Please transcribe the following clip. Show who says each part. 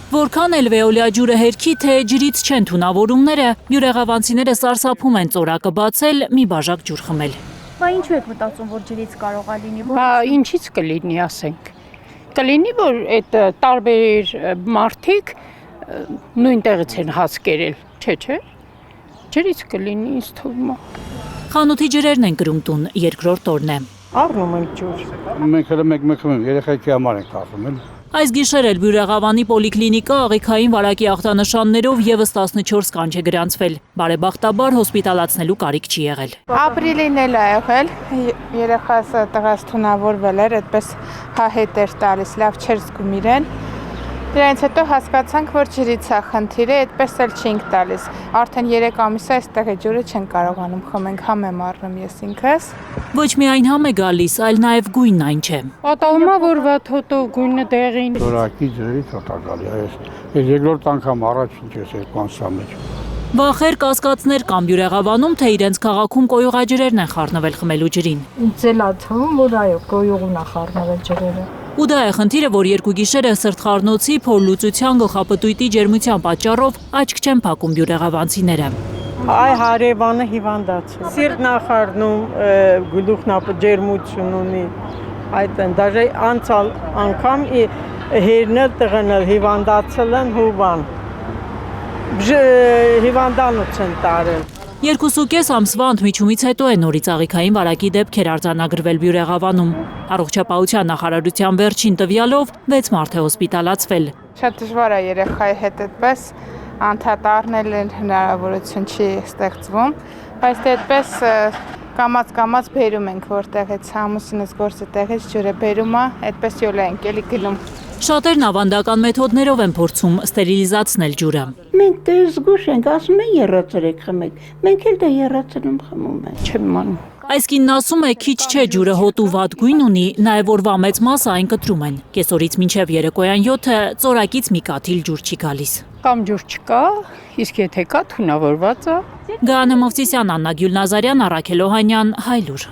Speaker 1: Որքան էլ վեոլյա ջուրը հերքի, թե ջրից չեն թունավորումները, բյուրեղավանցիները սարսափում են ծորակը բացել, մի բաժակ ջուր խմել։
Speaker 2: Բա ինչու եք մտածում, որ ջրից կարող է լինի։
Speaker 3: Բա ինչից կլինի, ասենք։ Կլինի, որ այդ տարբեր մարդիկ նույն տեղից են հաց կերել, չէ։ Ջրից կլինի, ինձ թվում է։
Speaker 1: Խանութի ջրերն են կրում տուն, երկրորդ օրն է։
Speaker 3: Առնում ենք ջուր։
Speaker 4: Մենք հենց մեկ խմում, երեխեքի համար ենք ասում, էլի։
Speaker 1: Այս գիշեր էլ Բյուրեղավանի պոլիկլինիկա աղիքային վարակի ախտանշաններով եւս 14 կանչ է գրանցվել։ Բարեբախտաբար հոսպիտալացնելու կարիք չի եղել։
Speaker 5: Ապրիլին էլ ա եղել, երեխաս տղաս թունավորվել էր, այդպես հետ էր տալիս, լավ չէր զգում իրեն։ Դրանից հետո հասկացանք, որ ջրից է խնդիրը, այդպես էլ չենք տալիս։ Արդեն 3 ամիս է այստեղ ջուրը չեն կարողանում խմենք, համ եմ առնում ես ինքս։
Speaker 1: Ոչ միայն համ է գալիս, այլ նաև գույնն այն չէ։
Speaker 3: Պատահում է, որ վաթոտով գույնը դեղին։
Speaker 4: Ծորակի ջրից հոտա գալի, այս երկրորդ անգամ առաջին չէ այս կանսա մեջ։
Speaker 1: Վախեր, կասկածներ կան Բյուրեղավանում, թե իրենց քաղաքում կոյուղաջրերն են խառնվել խմելու ջրին։
Speaker 6: Ինձ էլ է թվում, որ այո, կոյուղն է խառնվել ջրերը։
Speaker 1: Ու դա է խնդիրը, որ երկու գիշերը սրտխառնոցի, փորլուծության, գլխապտույտի ջերմության պատճառով աչք չեն փակում բյուրեղավանցիները։
Speaker 7: Այ հարևանը հիվանդացել։ Սիրտն է խառնում, գլուխն ջերմություն ունի։ Այդտեն դաժե անցալ անգամ հերնել տղանել հիվանդացել են հուվան։ Հիվանդանոց են տարել։
Speaker 1: 2.5 ամսվա ընդմիջումից հետո է նորից աղիքային վարակի դեպքեր արձանագրվել Բյուրեղավանում։ Առողջապահության նախարարության վերջին տվյալով 6 մարդ է հոսպիտալացվել։
Speaker 5: Շատ դժվար է երեխայի հետ այդպես անդադ առնել հնարավորություն չի ստեղծվում, բայց դե այդպես կամած բերում ենք որտեղից ամուսինս գործը տեղից ջուրը բերում է, այդպես յոլա ենք էլի գնում։
Speaker 1: Շատերն ավանդական մեթոդներով են փորձում ստերիլիզացնել ջուրը։
Speaker 8: Մենք դե զգուշ ենք, ասում են եռացրեք խմեք, մենք էլ դա եռացնում խմում ենք։
Speaker 3: Չեմ մանում։
Speaker 1: Այս կինն ասում է, քիչ չէ ջուրը հոտ ու վատ գույն ունի, նաև օրվա մեծ մասը այն կտրում են։ Կեսօրից մինչև երեկոյան 7-ը ծորակից մի կաթիլ ջուր չի գալիս։
Speaker 3: Կամ ջուր չկա, իսկ եթե կա թունավորված է։
Speaker 1: Գանե Մովսիսյան, Աննա Գյուլնազարյան, Առաքել Օհանյան, Հայլուր։